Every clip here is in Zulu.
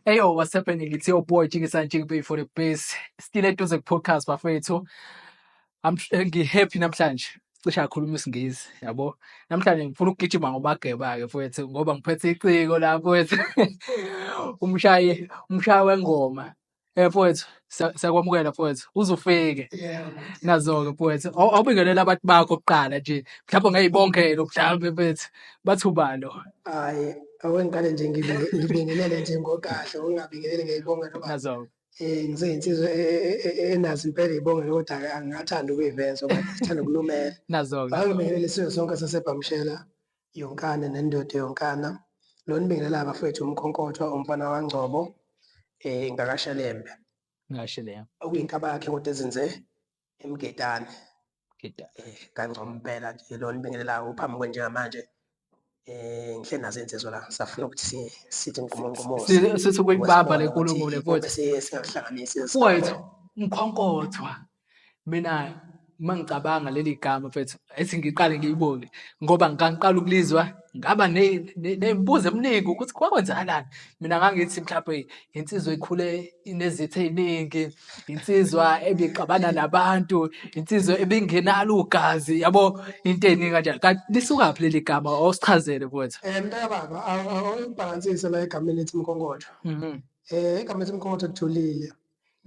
Hey, yo, what's happening? It's your boy Jiggy Sanjing for the base. Still at the podcast bafethu. Ngi-happy namhlanje. Cishe akhuluma isingisi, yabo. Namhlanje ngifuna ukugijima ngobageba-ke mfowethu ngoba ngiphethe iciko la mfowethu. Umshayi wengoma. Mfowethu, siyakwamukela mfowethu. Uzufike. Nazo-ke mfowethu. Awubingelela abantu bakho kuqala nje. Mhlawumbe ngayibongela mhlawumbe mfowethu. Bathi ubalo. Hayi, awengikale nje ngibingelele nje ngokahle ungabingeleli ngeyibonga ngoba Nazo. ngisey'insizwa enazo impela iy'bonga kodwa-ke angingathanda ukuyiveza ngoba ngithanda ukulumela. Nazo-ke. Angibingelele isizwe sonke saseBhamshela, yonkana nendoda yonkana. Lo nibingelela bafowethu uMkhonkothwa, umfana kaNgcobo, ngakashelembe. Ngasheleyo. Okuyinkaba yakhe kodwa ezenze eMgedane. Ngida. kaNgcobo impela nje lo nibingelelayo uphambi kwe njengamanje. Ngihle nazo insizwa la safuna ukuthi sithi inkomo Sithi ukuyibamba le nkulumo le mfowethu. singahlanganisi Mfowethu, Mkhonkothwa. Mina mangicabanga leli gama mfethu, ethi ngiqale ngiyibonge ngoba ngiqala ukulizwa ngaba nembuzo eminingi ukuthi kwakwenzakalani. Mina ngangithi mhlawumbe insizwa ekhule inezitho ey'ningi, insizwa ebixabana nabantu, insizwa ebingenalo ugazi, yabo into ey'ningi kanjalo. Kanti lisukaphi leli gama? Awusichazele mfowethu. Mntakababa awulibhalansise la egameni elithi Mkhonkothwa. Igama elithi Mkhonkothwa kujulile.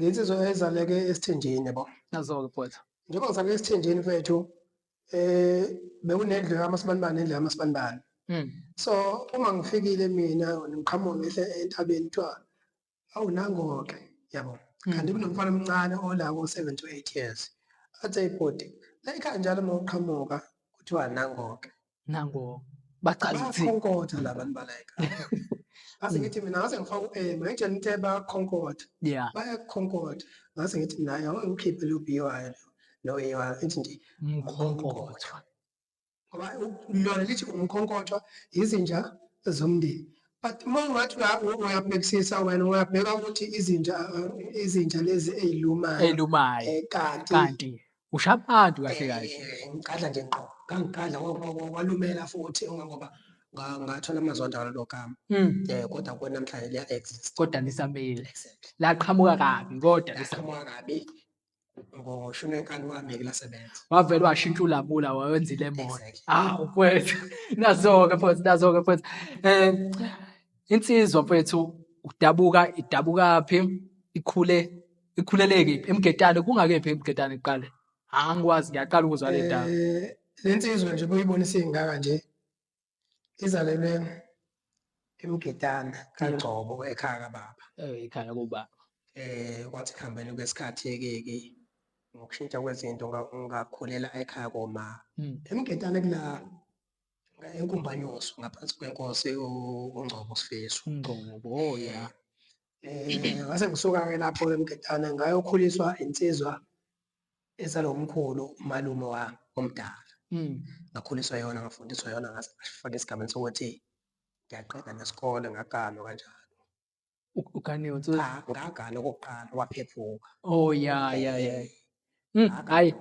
Ngensizwa ezaleke esithenjini yabo. Nazo-ke mfowethu. Njengoba ngizaleke esithenjini mfethu, bekunendlu kaMasibanibani nendlu kaMasibanibani. So uma ngifikile mina ngiqhamuka ngehle entabeni kuthiwa awunangoke yabo. Kanti kunomfana omncane ola ko-7 to 8 years. Athi ayibhodi, la ekhaya njalo uma uqhamuka kuthiwa nangoke. Nango bachaza ukuthi Bayakhonkotha la bantu bala ekhaya. Ngase ngithi mina ngase ngifaka u-M, ngitshela ukuthi bayakhonkotha. yeah. Bayakhonkotha. Ngase ngithi mina hayi awungikhiphe lo B-Y no A-Y ithi nje Mkhonkothwa. ngoba lona lithi umkhonkothwa izinja zomndeni. But uma ungathi uyabhekisisa wena uyabheka ukuthi izinja lezi ey'lumayo. Kanti usha abantu kahle kahle. Ngigadla nje ngqo, ngangigadla walumela futhi ngoba ngathola amazonda ngalelo gama. Kodwa kuwe namhlanje liya-exist. Kodwa lisamile. Exactly. Laqhamuka kabi kodwa Laqhamuka kabi. Ngoshuni wenkani wami-ke lasebenza. wavele washintsha ulamula wawenza ilemon. Exactly. Hawu mfowethu. Nazo-ke mfowethu. Insizwa mfowethu idabukaphi? Ikhulele kephi? Emgedane kungakephi emgedane kuqala? Angikwazi ngiyaqala ukuzwa le ndaba. Le nsizwa nje buyibona isingaka nje izalelwe eMgedane kaNgcobo ekhaya kababa. Ekhaya kuba. Kwathi ekuhambeni kwesikhathi-ke ngokushintsha kwezinto ngakhulela ekhaya koma. Emgedane kula eNkumbanyoso ngaphansi kwenkosi uNgcobo Sifiso. Ngcobo, yeah. Ngase ngisuka-ke lapho eMgedane ngayokhuliswa insizwa ezalo umkhulu umalume wami omdala. Ngakhuliswa yona, ngafundiswa yona, ngase ngafaka esigabeni sokuthi ngiyaqeda nesikole ngaganwa kanjalo. Uganiwe Ngagana okokuqala waphephuka. Oh yeah. Hayi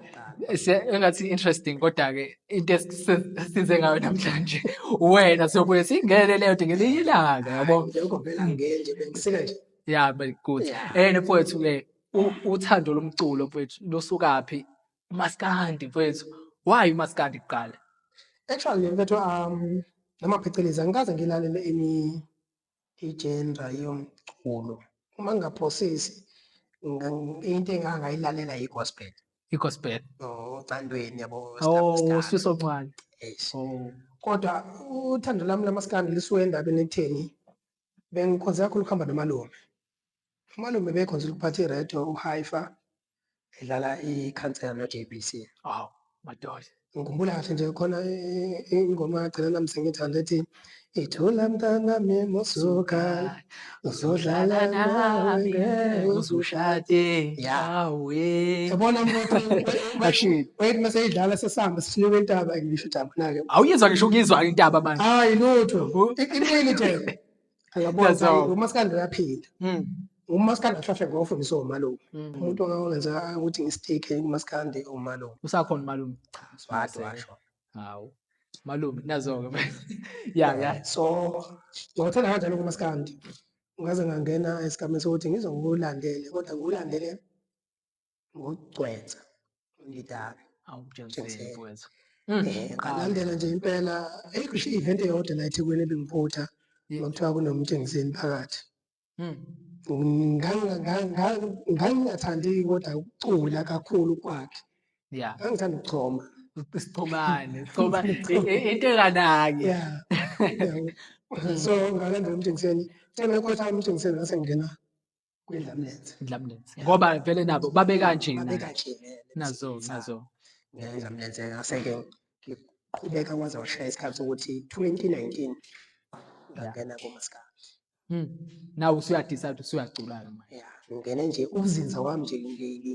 engathi interesting kodwa-ke into esisize ngayo namhlanje wena sobuye singene leyo nto ngelinye ilanga yabo. Lokho vele nje bengisika nje. Yeah, but good. Mfowethu-ke uthando lomculo mfowethu lusukaphi? uMaskandi mfowethu. Why uMaskandi kuqala? Actually mfethu noma phecelezi angikaze ngilalele i-genre yomculo. Uma ngingaphosisi into engangayilalela i-gospel. I-gospel. Ocandweni yabo. Sifiso Mncane. Kodwa uthando lami lamaskandi lisuke endabeni ekutheni bengikhonze kakhulu ukuhamba nomalume. Umalume bekhonze ukuphatha i-radio uHaifa edlala ikhansela no-JBC. Hawu madoda. Ngikhumbula kahle nje khona ingoma yagcina nami sengithanda ethi ithula mntanami musuka uzodlala nawe uzushade. Hawe. Yabona mfowethu wait mase idlala sesihamba sifike intaba ngisho ukuthi abona-ke. Awuyizwa ngisho ukuyizwa intaba manje. Hayi lutho. Iqinile nje. Uyabona uMaskandi uyaphinda. uMaskandi ahlahla ngofundiswa umalume. Umuntu ongenza ukuthi ngistike uMaskandi umalume. Usakhona umalume? Washo. Hawu. Malume nazo-ke. Yeah. So ngothanda kanjani uMaskandi? ngaze ngangena esigameni sokuthi ngizokulandele kodwa ngiwulandele ngokugcwensa uNdidane. Awutshengiseni mfowethu. Ngalandela nje impela ayikho ngisho i-event eyodwa la eThekwini ebengivutha makuthiwa kunomtshengiseni phakathi. Ngangingathandi kodwa ukucula kakhulu kwakhe. Yeah. Ngangithanda ukuchoma. Sichomane, sichoma into enganaki. So ngalandela umtshengiseni. Thena kwathiwa umtshengiseni ngase ngingena kwindlamlenze. Indlamlenze. Ngoba vele nabo babe kanje nazo. Indlamlenze ngase-ke ngiqhubeka kwaze washaya isikhathi sokuthi 2019 ngangena kumaskandi. Nawe usuyadecide usuyacula-ke manje. Yeah, ngingene nje uzinza wami nje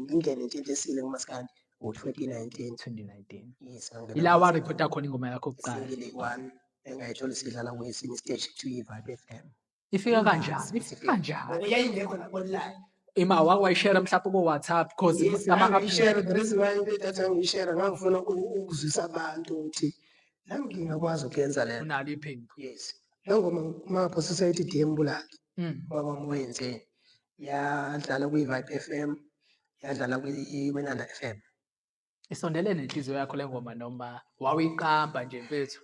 ngingene nje into esile kumaskandi ngo-2019. 2019. Yes, ila waripota khona ingoma yakho yokuqala. One engayithola sidlala kwesinye stage kuthiwa i-Vibe FM. Ifika kanjani? Yayingekho lapho online. Ima wayishare mhlawumbe ku-WhatsApp because ngishare the reason why that ngishare ngangifuna ukuzwisa abantu ukuthi nami ngingakwazi ukuyenza lento. unalo iphimbo. Yes. Lo ngoma mapho society DM Bulaki. Baba moyenze yadlala kwi-Vibe FM, yadlala kwi-Wenanda FM. Isondelene nenhliziyo yakho le ngoma noma wawiqamba nje mfethu?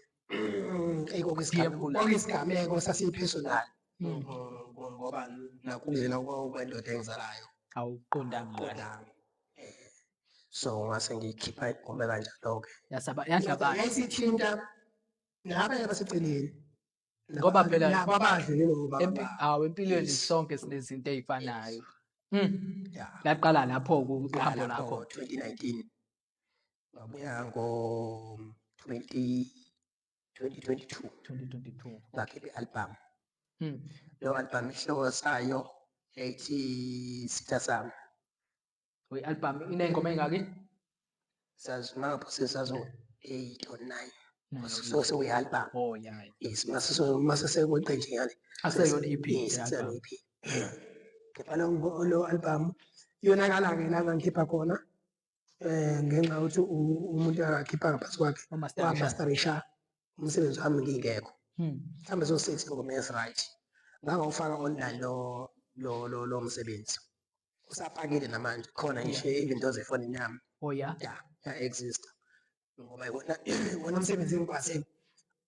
Kwakuyisigameko sasiyi-personal. Ngoba nakudlela kwendoda engizalayo. Awuqondanga. So ngase ngikhipha ingoma kanjalo-ke. Yadlabana. Yayisithinta nabanye abaseceleni. Ngoba phela labo abadlule empilweni sonke sinezinto ey'fanayo. Laqala lapho-ke uhambo lakho. 2019. Ngabuya ngo-2022 ngakhipha i-album. Leyo album isihloko sayo ethi Sitha Sami. I-album iney'ngoma ey'ngaki? Mangapho sesazo 8 or 9. So sekuyi-album. Oh yeah. Yes, mase sekweqe njengane. Aseyona EP. Yes, aseyona EP. Ngipha lo album yonakala-ke la ngangikhipha khona. Ngenxa yokuthi umuntu akakhipha ngaphansi kwakhe wamasterisha umsebenzi wami ngingekho. Mhlawumbe zo-6 ingoma ezi-right. Ngangawufaka online lo msebenzi. Usapakile namanje khona ngisho izinto zefonini yami. Oh yeah. Ya-exist. Ngoba iwona msebenzi engikwazi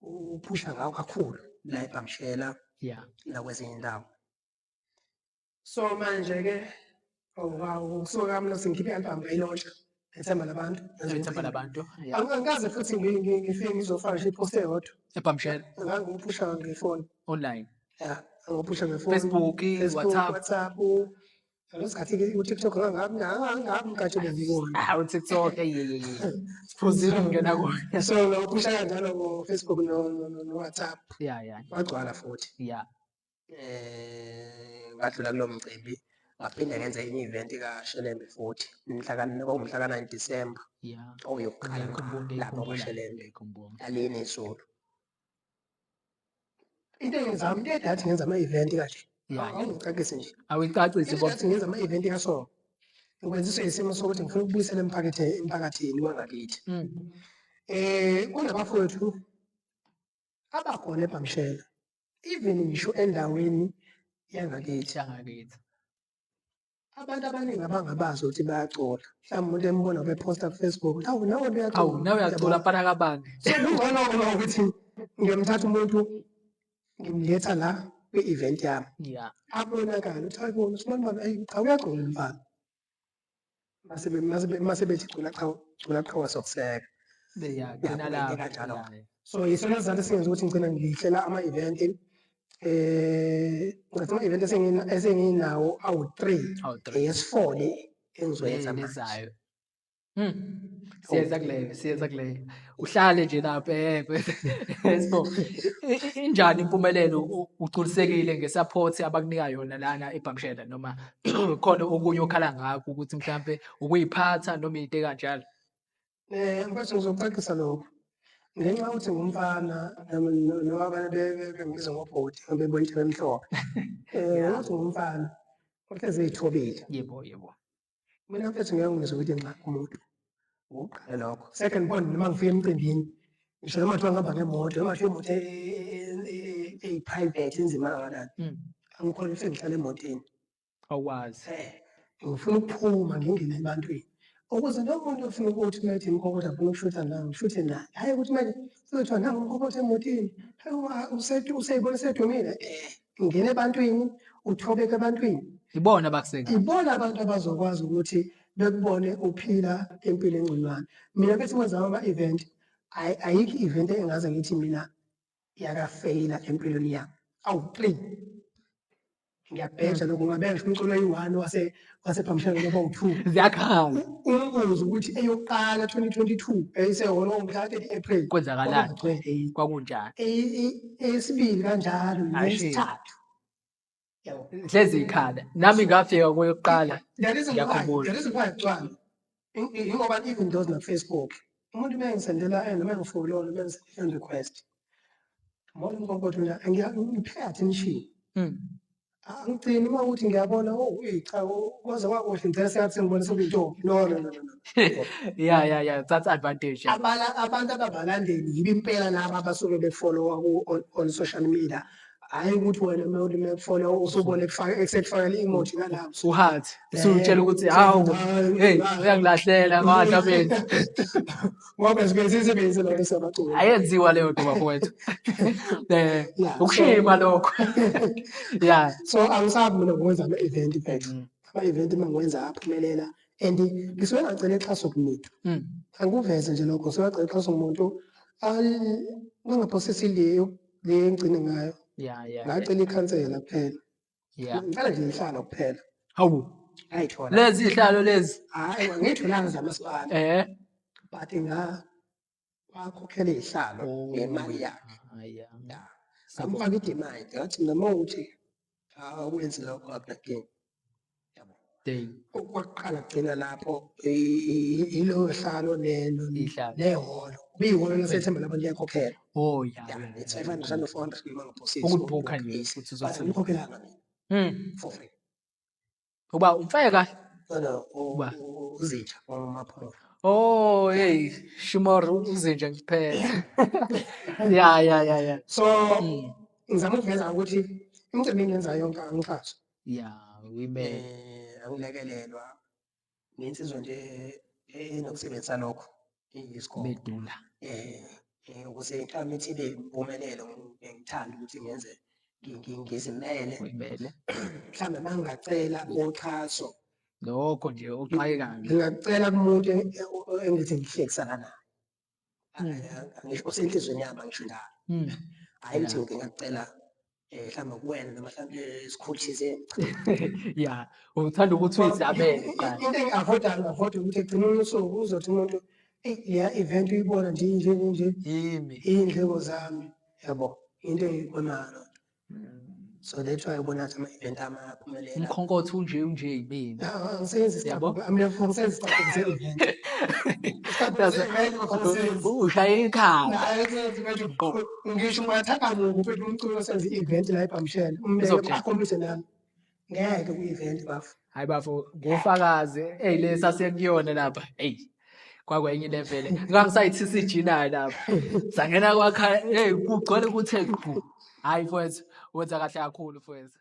uphusha ngawo kakhulu la eBhamshela. Yeah. Nakwezinye indawo. So manje-ke ukusuka kwami sengikhipha i-album ngayilontsha ngethemba labantu. Angikaze futhi ngifike ngizofaka nje i-post eyodwa eBhamshela. Ngangiwuphusha ngefoni. Online. Yeah, angiwuphusha ngefoni. Facebook, WhatsApp. Ngesikhathi u-TikTok angabi mkatshele ngikona. U-TikTok siphuzile ukungena kona. So ngawuphusha kanjalo ngo-Facebook no-WhatsApp. Yeah. Wagcwala futhi. Yeah. Ngadlula kulo mcimbi ngaphinde ngenza enye event kaShelembe futhi umhla ka-9 December. Yeah. Oyokuqala lapho kwaShelembe alini eSolo. Into engizama ngedathi ngenza ama-event kanje. Awungicacise nje. Awuyicacise ngoba ngenza ama-event kaSolo. Ukwenziswa isimo sokuthi ngifuna ukubuyisela emphakathini wangakithi. Kunabafowethu abakhona eBhamshela. Even ngisho endaweni yangakithi. Abantu abaningi abangabazi ukuthi bayacula. Mhlawumbe umuntu embona beposta ku-Facebook. Nawe uyacula. Nawe uyacula phana kabange. So kungcono ukuthi ngiyomthatha umuntu ngimletha la kwi-event yami. Yeah. Abonakala ukuthi ayibona uSibonibani cha uyacula mfana. Mase bethi cula cha wasokuseka. Gcina la. So yisona sizathu esengenza ukuthi ngigcina ngihlela ama-event. Ngathi ama-event esenginawo awu-3. Yes-4 le engizoyenza manje. Siyeza kuleyo. Uhlale nje lapha injani impumelelo uculisekile ngesupport abakunika yona lana eBhamshela noma khona okunye okhala ngakho ukuthi mhlambe ukuyiphatha noma into kanjalo? Mfethu ngizocacisa lokho. Ngenxa yokuthi ngumfana noma abantu bengibiza ngobhoti bebona into emhlophe. Ngokuthi ngumfana uhlezi ey'thobile. Yebo. Mina mfethu ngeke ngizwe ukuthi ngixaka umuntu. Ukuqala lokho. Second point noma ngifika emcimbini ngisho noma kuthiwa ngihamba ngemoto noma kuthiwa imoto eyi-private enzima kangakanani. angikholwa ukuthi ngihlala emotini. Awazi. Ngifuna ukuphuma ngingene ebantwini. Ukuze lo muntu ofuna ukuthi manje imikokotho afuna ukushutha nawe, ngishuthe naye. Hhayi ukuthi manje uzothiwa nangu umkokotho emotini. Useyibona sedumile? Ngingena ebantwini, uthobeke ebantwini. Ibona abakuseka. Ibona abantu abazokwazi ukuthi bekubone uphila impilo engconywana. Mina bethi kwenza ama-event, ayikho i-event engaze ngithi mina yakafeyila empilweni yami. Awu-3. Ngiyabheja lokho ngabe ngisho umculo oyi-1 wasePhamshana ngoba u-2. Ziyakhala. Umbuzo ukuthi eyokuqala 2022 eyisehholo ngomhla ka-30 April. Kwenzakalani? Kwakunjani? Eyesibili kanjalo, nesithathu. Yabo. Hlezi ikhala. Nami ngafika kweyokuqala. That is why kugcwala. Ingoba even those na-Facebook. Umuntu uma engisendela noma engifollow noma engisendela friend request. Molo umkokotho mina ngipay attention. Angigcini uma ukuthi ngiyabona cha kwaze kwakuhle ngicela sengathi ngibone sekuyintombi. No. Yeah, that's advantage. Abantu ababalandeli yibo impela laba abasuke befollowa on social media. Hayi ukuthi wena uma ufollow usubone ekufakela i-emoji kalapho. Uhathi. Usutshela ukuthi hawu uyangilahlela ngadla bethu. Ngoba sibenzise lo sabaculi. Ayenziwa leyo nto bafowethu. Ukushima lokho. Yeah. So angisabi mina ngokwenza ama-event mfethu. Ama-event mangiwenza aphumelela and ngisuke ngacela exhaso kumuntu. Angikuveze nje lokho ngisuke ngacela exhaso kumuntu. Ngingaphosisi leyo engigcine ngayo. Yeah. Ngacela ikhansela kuphela. Yeah. Ngicela nje ihlalo kuphela. Hawu. Ngayithola. Lezi ihlalo lezi. Hayi ngiyitholanga zamasipala. But wakhokhela ihlalo ngemali yakhe. Yeah. Samfaka idemand ngathi noma uthi awenze lokho again. Yabo. Okwaqala kugcina lapho ilo hlalo lelo lehholo. Kuyihholo lasethemba labantu liyakhokhela. Oh yeah. It's 500 rand or 400 noma ngaphosisi. Ukubhukha nje futhi uzothi ngikhokhelanga mina. For free. Uba umfeka? No, uzinja wamapholo. Oh, hey, Shumoro uzinja kuphela. Yeah. So, ngizama ukuveza ukuthi imicimbi engiyenzayo yonke angixhaswa. Yeah, women. Angilekelelwa. Nginsizwa nje enokusebenzisa lokho isikole. Bedula. Ukuze mhlawumbe ithi impumelelo ngithanda ukuthi ngenze ngizimele. Mhlawumbe mangingacela uxhaso. Lokho nje uxhayekayo. Ngingacela kumuntu engithi ngihlekisana naye. Ngisho usenhlizweni yami angisho njalo. Hayi ukuthi ngingacela mhlawumbe kuwena noma mhlawumbe isikhulu thizeni. Yeah, uthanda ukuthi uyizamele. Into engi-avoid ukuthi ekugcineni usuku uzothi umuntu leya event uyibona nje. Iy'ndleko zami. Yabo, into engiyibonalo. So that's why ubona ukuthi ama-event ami ayaphumelela. Umkhonkotho unje yimini. Angisenzi isicabha. Angisenzi isicabha se-event. Ushaye ikhala. Ngisho ungathatha nguphi umculo senze i-event la ePhamshana. Umbeke akhombise nami. Ngeke kwi-event bafo. Hayi bafo, ngofakazi. Le sasekuyona lapha. Hey. Kwakwenye level. Ngangisayithi sijinayo lapha. Sangena kwakha, kugcwele kuthe qhu. Hayi mfowethu, wenza kahle kakhulu mfowethu.